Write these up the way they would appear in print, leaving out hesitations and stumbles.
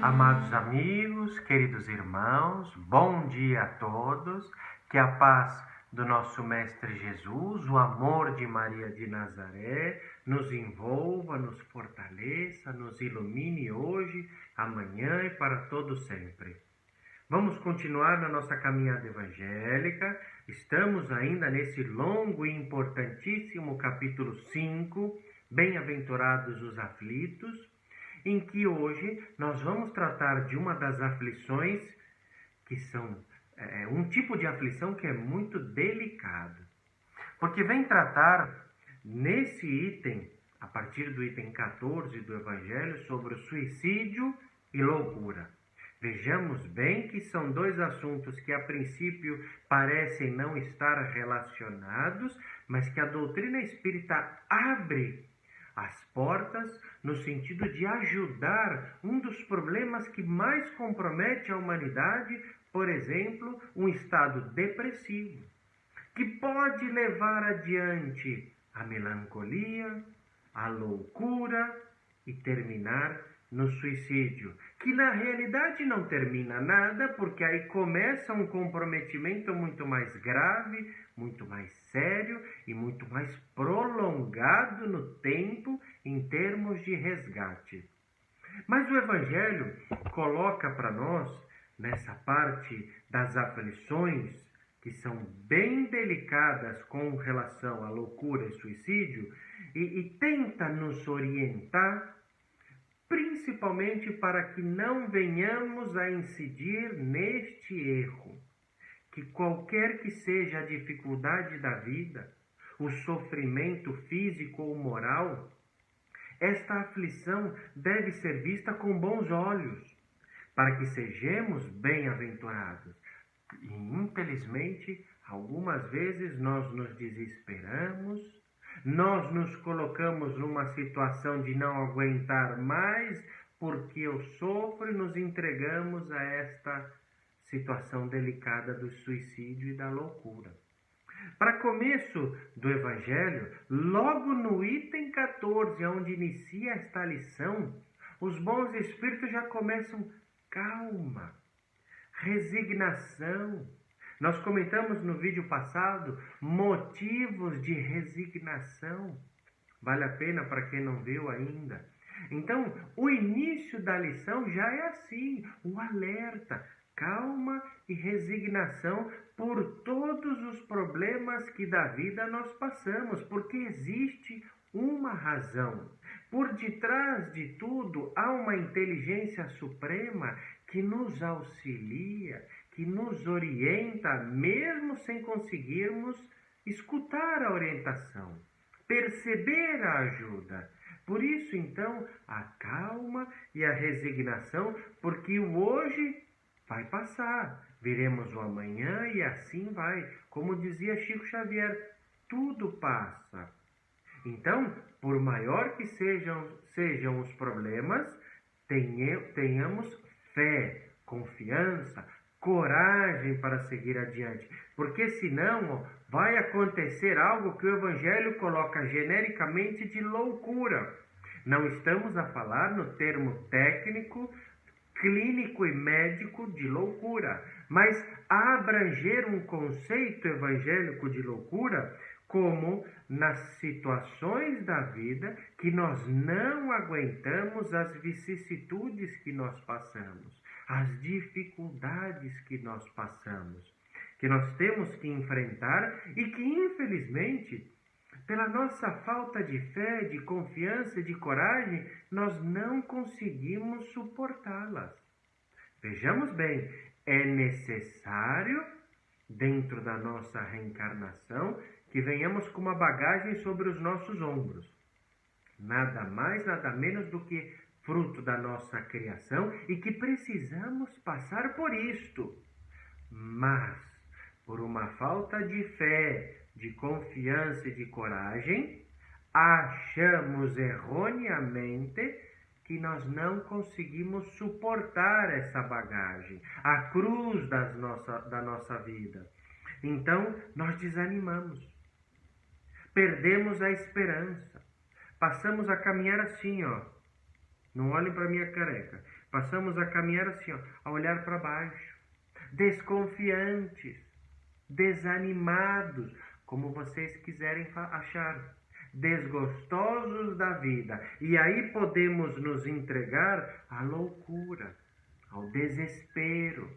Amados amigos, queridos irmãos, bom dia a todos. Que a paz do nosso Mestre Jesus, o amor de Maria de Nazaré, nos envolva, nos fortaleça, nos ilumine hoje, amanhã e para todo sempre. Vamos continuar na nossa caminhada evangélica. Estamos ainda nesse longo e importantíssimo capítulo 5, Bem-aventurados os aflitos, em que hoje nós vamos tratar de uma das aflições que são um tipo de aflição que é muito delicado. Porque vem tratar nesse item, a partir do item 14 do Evangelho, sobre o suicídio e loucura. Vejamos bem que são dois assuntos que a princípio parecem não estar relacionados, mas que a doutrina espírita abre as portas no sentido de ajudar um dos problemas que mais compromete a humanidade, por exemplo, um estado depressivo, que pode levar adiante a melancolia, a loucura e terminar no suicídio, que na realidade não termina nada, porque aí começa um comprometimento muito mais grave, muito mais sério e muito mais prolongado no tempo em termos de resgate. Mas o Evangelho coloca para nós, nessa parte das aflições, que são bem delicadas com relação à loucura e suicídio, e tenta nos orientar, principalmente para que não venhamos a incidir neste erro, que qualquer que seja a dificuldade da vida, o sofrimento físico ou moral, esta aflição deve ser vista com bons olhos, para que sejamos bem-aventurados. E, infelizmente, algumas vezes nós nos desesperamos, nós nos colocamos numa situação de não aguentar mais, porque eu sofro e nos entregamos a esta situação delicada do suicídio e da loucura. Para começo do Evangelho, logo no item 14, onde inicia esta lição, os bons espíritos já começam calma, resignação. Nós comentamos no vídeo passado motivos de resignação. Vale a pena para quem não viu ainda. Então, o início da lição já é assim, o alerta, calma e resignação por todos os problemas que da vida nós passamos, porque existe uma razão. Por detrás de tudo há uma inteligência suprema que nos auxilia, que nos orienta, mesmo sem conseguirmos escutar a orientação, perceber a ajuda. Por isso, então, a calma e a resignação, porque o hoje vai passar, veremos o amanhã e assim vai. Como dizia Chico Xavier, tudo passa. Então, por maior que sejam os problemas, tenhamos fé, confiança, coragem para seguir adiante. Porque senão vai acontecer algo que o Evangelho coloca genericamente de loucura. Não estamos a falar no termo técnico, clínico e médico de loucura, mas a abranger um conceito evangélico de loucura como nas situações da vida que nós não aguentamos as vicissitudes que nós passamos, as dificuldades que nós passamos, que nós temos que enfrentar e que, infelizmente, pela nossa falta de fé, de confiança e de coragem, nós não conseguimos suportá-las. Vejamos bem, é necessário, dentro da nossa reencarnação, que venhamos com uma bagagem sobre os nossos ombros. Nada mais, nada menos do que fruto da nossa criação e que precisamos passar por isto. Mas, por uma falta de fé, de confiança e de coragem, achamos erroneamente que nós não conseguimos suportar essa bagagem, a cruz da nossa vida. Então, nós desanimamos, perdemos a esperança, passamos a caminhar assim, não olhem para minha careca, Passamos a caminhar assim, ó, a olhar para baixo, desconfiantes, desanimados, como vocês quiserem achar, desgostosos da vida. E aí podemos nos entregar à loucura, ao desespero.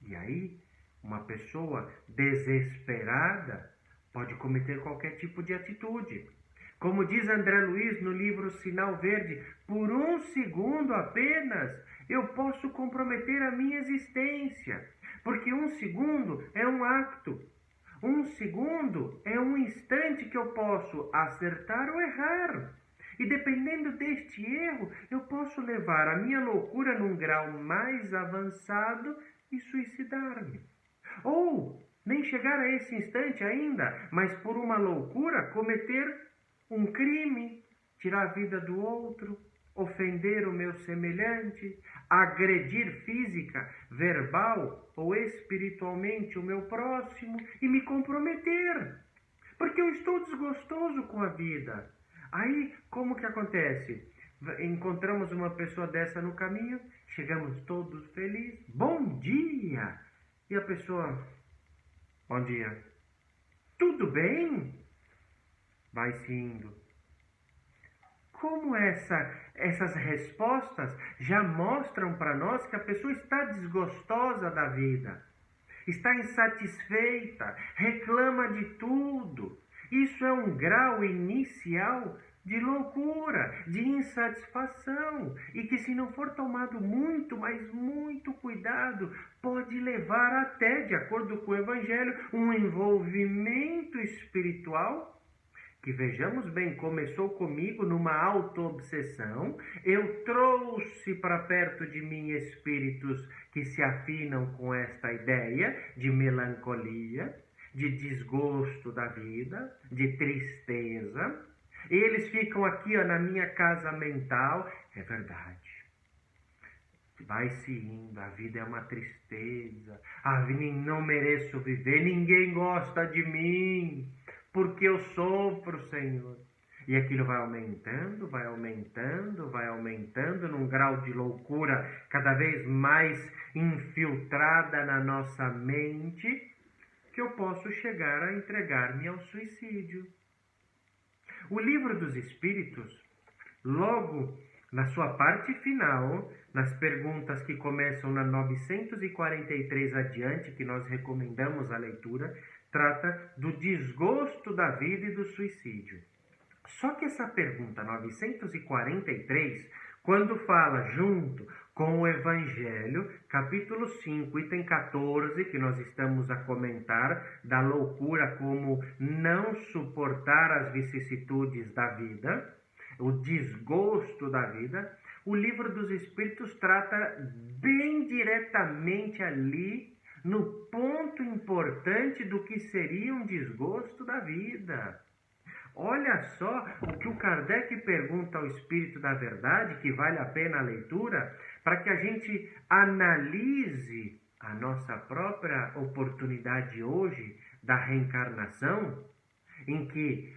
E aí, uma pessoa desesperada pode cometer qualquer tipo de atitude. Como diz André Luiz no livro Sinal Verde, por um segundo apenas eu posso comprometer a minha existência, porque um segundo é um acto. Um segundo é um instante que eu posso acertar ou errar. E dependendo deste erro, eu posso levar a minha loucura num grau mais avançado e suicidar-me. Ou nem chegar a esse instante ainda, mas por uma loucura cometer um crime, tirar a vida do outro, ofender o meu semelhante, agredir física, verbal ou espiritualmente o meu próximo e me comprometer, porque eu estou desgostoso com a vida. Aí, como que acontece? Encontramos uma pessoa dessa no caminho, chegamos todos felizes, bom dia! E a pessoa, bom dia, tudo bem? Vai se indo. Como essas respostas já mostram para nós que a pessoa está desgostosa da vida, está insatisfeita, reclama de tudo. Isso é um grau inicial de loucura, de insatisfação, e que se não for tomado muito, mas muito cuidado, pode levar até, de acordo com o Evangelho, um envolvimento espiritual que, vejamos bem, começou comigo numa auto-obsessão. Eu trouxe para perto de mim espíritos que se afinam com esta ideia de melancolia, de desgosto da vida, de tristeza. Eles ficam aqui, ó, na minha casa mental. É verdade. Vai se indo, a vida é uma tristeza. A vida, não mereço viver, ninguém gosta de mim, porque eu sofro, Senhor. E aquilo vai aumentando, vai aumentando, vai aumentando, num grau de loucura cada vez mais infiltrada na nossa mente, que eu posso chegar a entregar-me ao suicídio. O Livro dos Espíritos, logo na sua parte final, nas perguntas que começam na 943 adiante, que nós recomendamos a leitura, trata do desgosto da vida e do suicídio. Só que essa pergunta 943, quando fala junto com o Evangelho, capítulo 5, item 14, que nós estamos a comentar, da loucura como não suportar as vicissitudes da vida, o desgosto da vida, o Livro dos Espíritos trata bem diretamente ali, no ponto importante do que seria um desgosto da vida. Olha só o que o Kardec pergunta ao Espírito da Verdade, que vale a pena a leitura, para que a gente analise a nossa própria oportunidade hoje da reencarnação, em que,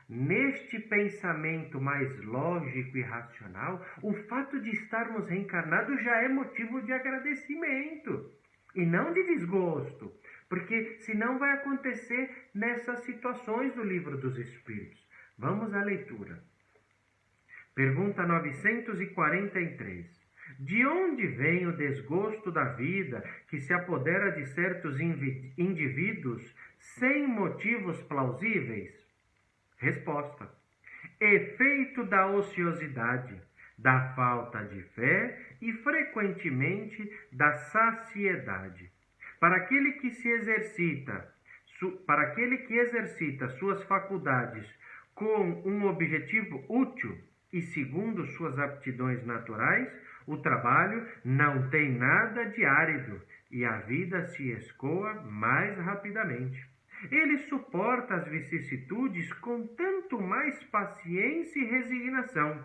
neste pensamento mais lógico e racional, o fato de estarmos reencarnados já é motivo de agradecimento e não de desgosto, porque senão vai acontecer nessas situações do Livro dos Espíritos. Vamos à leitura. Pergunta 943. De onde vem o desgosto da vida que se apodera de certos indivíduos sem motivos plausíveis? Resposta: efeito da ociosidade, da falta de fé e, frequentemente, da saciedade. Para aquele que exercita suas faculdades com um objetivo útil e segundo suas aptidões naturais, o trabalho não tem nada de árido e a vida se escoa mais rapidamente. Ele suporta as vicissitudes com tanto mais paciência e resignação,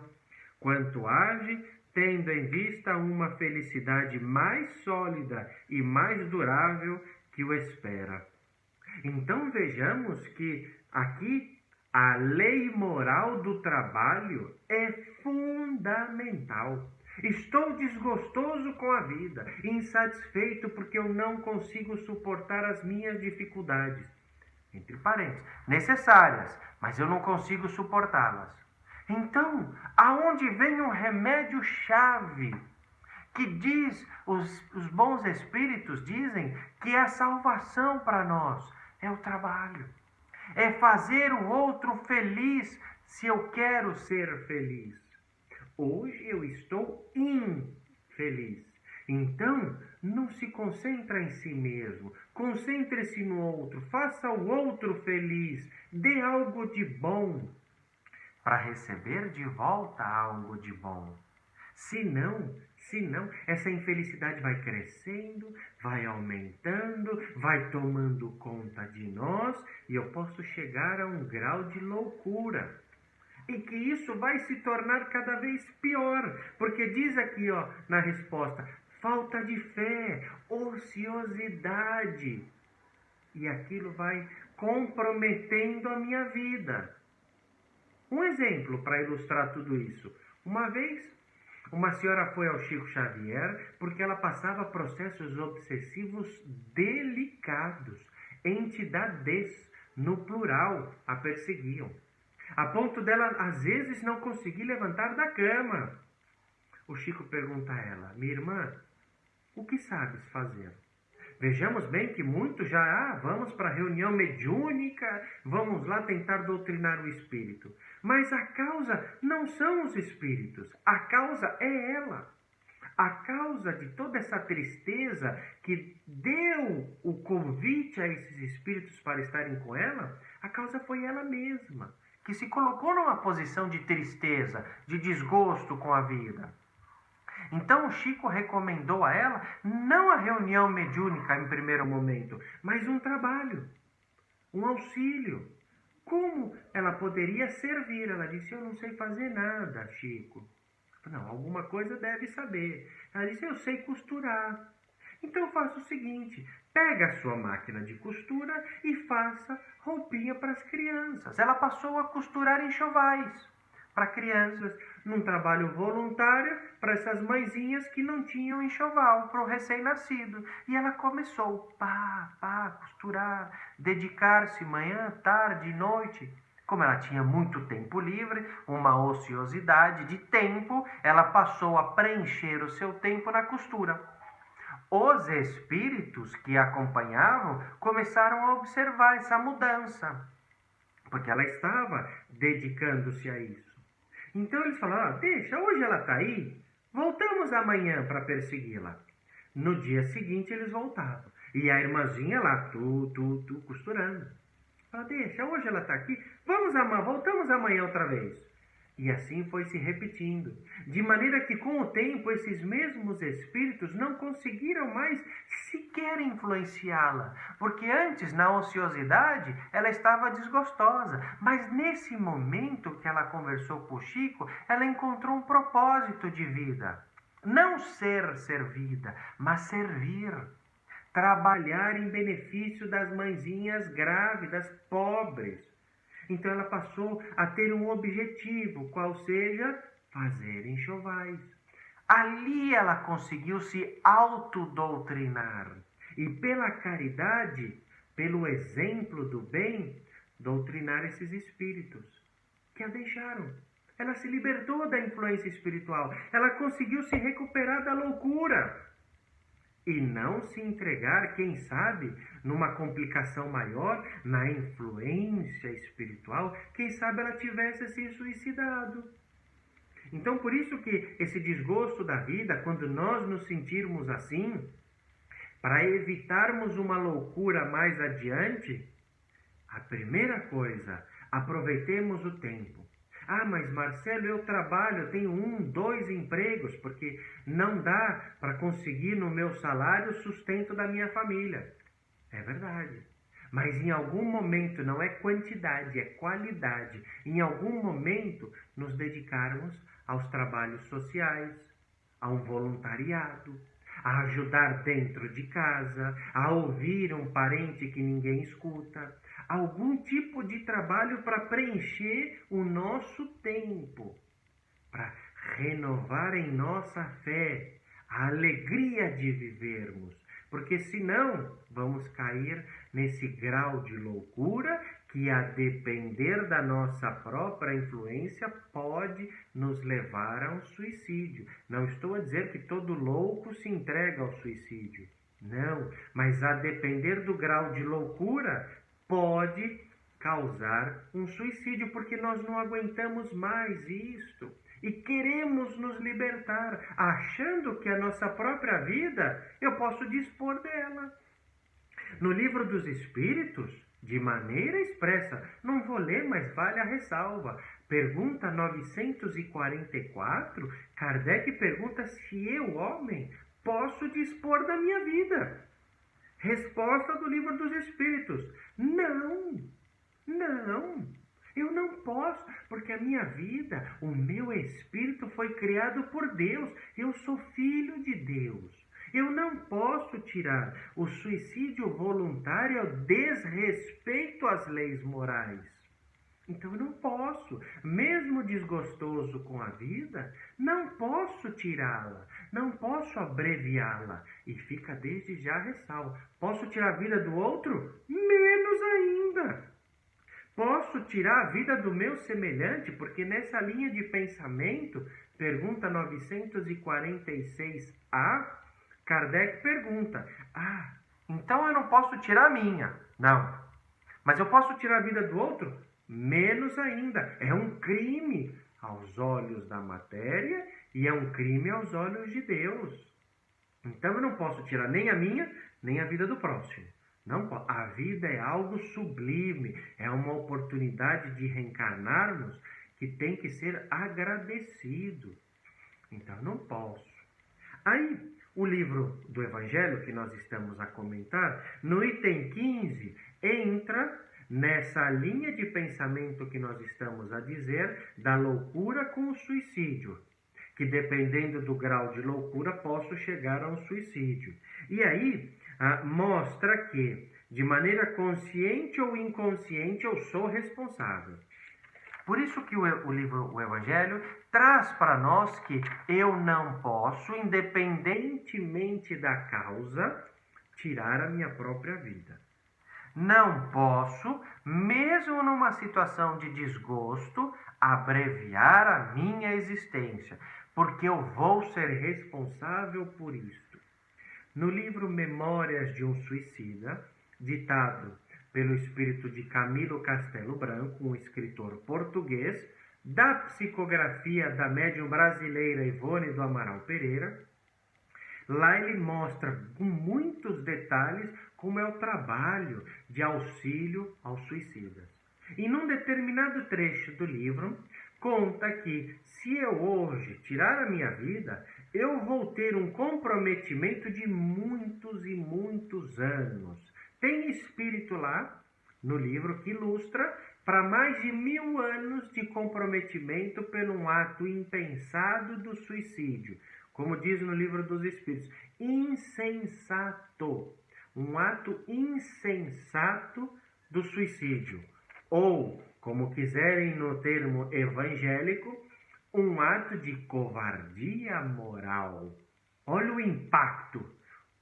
quanto age tendo em vista uma felicidade mais sólida e mais durável que o espera. Então vejamos que aqui a lei moral do trabalho é fundamental. Estou desgostoso com a vida, insatisfeito porque eu não consigo suportar as minhas dificuldades. Entre parênteses, necessárias, mas eu não consigo suportá-las. Então, aonde vem um remédio-chave que diz, os bons espíritos dizem que a salvação para nós é o trabalho. É fazer o outro feliz se eu quero ser feliz. Hoje eu estou infeliz. Então, não se concentre em si mesmo. Concentre-se no outro. Faça o outro feliz. Dê algo de bom para receber de volta algo de bom. Se não, essa infelicidade vai crescendo, vai aumentando, vai tomando conta de nós e eu posso chegar a um grau de loucura. E que isso vai se tornar cada vez pior, porque diz aqui, na resposta, falta de fé, ociosidade. E aquilo vai comprometendo a minha vida. Um exemplo para ilustrar tudo isso. Uma vez, uma senhora foi ao Chico Xavier porque ela passava processos obsessivos delicados, entidades, no plural, a perseguiam. A ponto dela, às vezes, não conseguir levantar da cama. O Chico pergunta a ela, minha irmã, o que sabes fazer? Vejamos bem que muitos já, vamos para a reunião mediúnica, vamos lá tentar doutrinar o espírito. Mas a causa não são os espíritos, a causa é ela. A causa de toda essa tristeza que deu o convite a esses espíritos para estarem com ela, a causa foi ela mesma, que se colocou numa posição de tristeza, de desgosto com a vida. Então o Chico recomendou a ela não a reunião mediúnica em primeiro momento, mas um trabalho, um auxílio. Como ela poderia servir? Ela disse, eu não sei fazer nada, Chico. Não, alguma coisa deve saber. Ela disse, eu sei costurar. Então faça o seguinte, pega a sua máquina de costura e faça roupinha para as crianças. Ela passou a costurar enxovais para crianças, num trabalho voluntário para essas mãezinhas que não tinham enxoval para o recém-nascido. E ela começou, costurar, dedicar-se manhã, tarde, noite. Como ela tinha muito tempo livre, uma ociosidade de tempo, ela passou a preencher o seu tempo na costura. Os espíritos que a acompanhavam começaram a observar essa mudança, porque ela estava dedicando-se a isso. Então eles falaram, deixa, hoje ela está aí, voltamos amanhã para persegui-la. No dia seguinte eles voltavam. E a irmãzinha lá, costurando. Fala, deixa, hoje ela está aqui, voltamos amanhã outra vez. E assim foi se repetindo. De maneira que com o tempo esses mesmos espíritos não conseguiram mais sequer influenciá-la. Porque antes, na ociosidade, ela estava desgostosa. Mas nesse momento que ela conversou com o Chico, ela encontrou um propósito de vida. Não ser servida, mas servir. Trabalhar em benefício das mãezinhas grávidas, pobres. Então ela passou a ter um objetivo, qual seja fazer enxovais. Ali ela conseguiu se autodoutrinar. E pela caridade, pelo exemplo do bem, doutrinar esses espíritos que a deixaram. Ela se libertou da influência espiritual. Ela conseguiu se recuperar da loucura. E não se entregar, quem sabe, numa complicação maior, na influência espiritual, quem sabe ela tivesse se suicidado. Então, por isso que esse desgosto da vida, quando nós nos sentirmos assim, para evitarmos uma loucura mais adiante, a primeira coisa, aproveitemos o tempo. Mas Marcelo, eu trabalho, eu tenho 1, 2 empregos, porque não dá para conseguir no meu salário o sustento da minha família. É verdade. Mas em algum momento, não é quantidade, é qualidade. Em algum momento, nos dedicarmos aos trabalhos sociais, a um voluntariado, a ajudar dentro de casa, a ouvir um parente que ninguém escuta, algum tipo de trabalho para preencher o nosso tempo, para renovar em nossa fé a alegria de vivermos, porque senão vamos cair nesse grau de loucura que, a depender da nossa própria influência, pode nos levar a um suicídio. Não estou a dizer que todo louco se entrega ao suicídio, não, mas a depender do grau de loucura, pode causar um suicídio, porque nós não aguentamos mais isto e queremos nos libertar, achando que a nossa própria vida eu posso dispor dela. No Livro dos Espíritos, de maneira expressa, não vou ler, mas vale a ressalva. Pergunta 944, Kardec pergunta se eu, homem, posso dispor da minha vida. Resposta do Livro dos Espíritos: não, eu não posso, porque a minha vida, o meu espírito foi criado por Deus, eu sou filho de Deus. Eu não posso tirar. O suicídio voluntário é o desrespeito às leis morais. Então eu não posso, mesmo desgostoso com a vida, não posso tirá-la, não posso abreviá-la. E fica desde já a ressalva: posso tirar a vida do outro? Menos ainda. Posso tirar a vida do meu semelhante, porque nessa linha de pensamento, pergunta 946A, Kardec pergunta: então eu não posso tirar a minha? Não. Mas eu posso tirar a vida do outro? Menos ainda. É um crime aos olhos da matéria e é um crime aos olhos de Deus. Então eu não posso tirar nem a minha, nem a vida do próximo. Não, a vida é algo sublime, é uma oportunidade de reencarnarmos que tem que ser agradecido. Então eu não posso. Aí, o livro do Evangelho que nós estamos a comentar, no item 15, entra nessa linha de pensamento que nós estamos a dizer da loucura com o suicídio, que dependendo do grau de loucura posso chegar a um suicídio. E aí mostra que, de maneira consciente ou inconsciente, eu sou responsável. Por isso que o livro, o Evangelho, traz para nós que eu não posso, independentemente da causa, tirar a minha própria vida. Não posso, mesmo numa situação de desgosto, abreviar a minha existência, porque eu vou ser responsável por isto. No livro Memórias de um Suicida, ditado pelo espírito de Camilo Castelo Branco, um escritor português, da psicografia da médium brasileira Ivone do Amaral Pereira, lá ele mostra com muitos detalhes como é o trabalho de auxílio aos suicidas. E num determinado trecho do livro, conta que se eu hoje tirar a minha vida, eu vou ter um comprometimento de muitos e muitos anos. Tem espírito lá, no livro, que ilustra para mais de 1000 anos de comprometimento por um ato impensado do suicídio. Como diz no Livro dos Espíritos, insensato. Um ato insensato do suicídio. Ou, como quiserem no termo evangélico, um ato de covardia moral. Olha o impacto.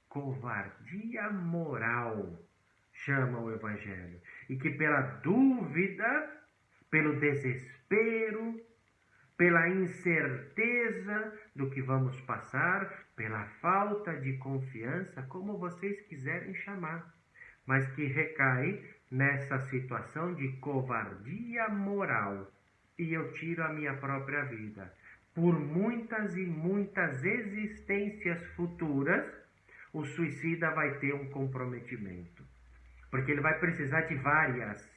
Covardia moral, chama o Evangelho. E que pela dúvida, pelo desespero, pela incerteza do que vamos passar, pela falta de confiança, como vocês quiserem chamar, mas que recai nessa situação de covardia moral. E eu tiro a minha própria vida. Por muitas e muitas existências futuras, o suicida vai ter um comprometimento. Porque ele vai precisar de várias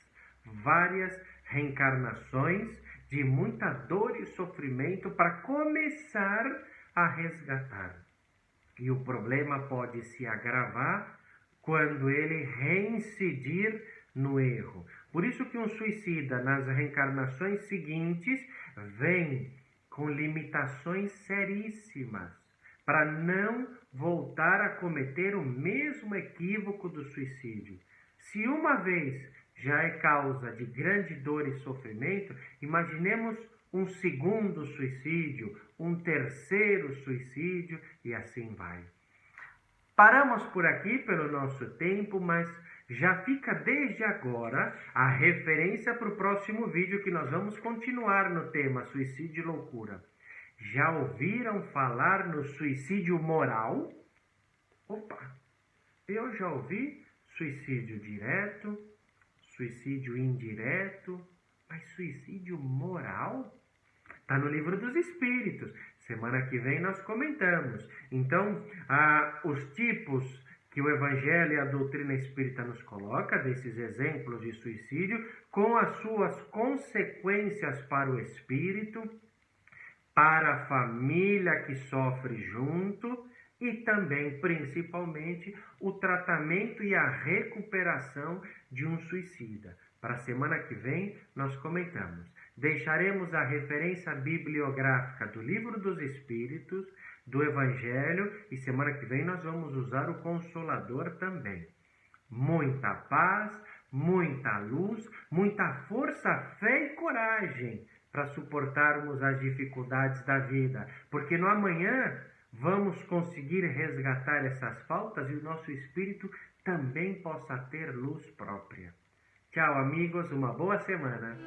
reencarnações, de muita dor e sofrimento para começar a resgatar. E o problema pode se agravar quando ele reincidir no erro. Por isso que um suicida nas reencarnações seguintes vem com limitações seríssimas para não voltar a cometer o mesmo equívoco do suicídio. Se uma vez já é causa de grande dor e sofrimento, imaginemos um segundo suicídio, um terceiro suicídio e assim vai. Paramos por aqui pelo nosso tempo, mas já fica desde agora a referência para o próximo vídeo que nós vamos continuar no tema suicídio e loucura. Já ouviram falar no suicídio moral? Opa! Eu já ouvi suicídio direto, suicídio indireto, mas suicídio moral? Está no Livro dos Espíritos. Semana que vem nós comentamos. Então, os tipos que o Evangelho e a doutrina espírita nos coloca, desses exemplos de suicídio, com as suas consequências para o espírito, para a família que sofre junto e também, principalmente, o tratamento e a recuperação de um suicida. Para a semana que vem, nós comentamos. Deixaremos a referência bibliográfica do Livro dos Espíritos, do Evangelho, e semana que vem nós vamos usar o Consolador também. Muita paz, muita luz, muita força, fé e coragem para suportarmos as dificuldades da vida, porque no amanhã vamos conseguir resgatar essas faltas e o nosso espírito também possa ter luz própria. Tchau, amigos, uma boa semana.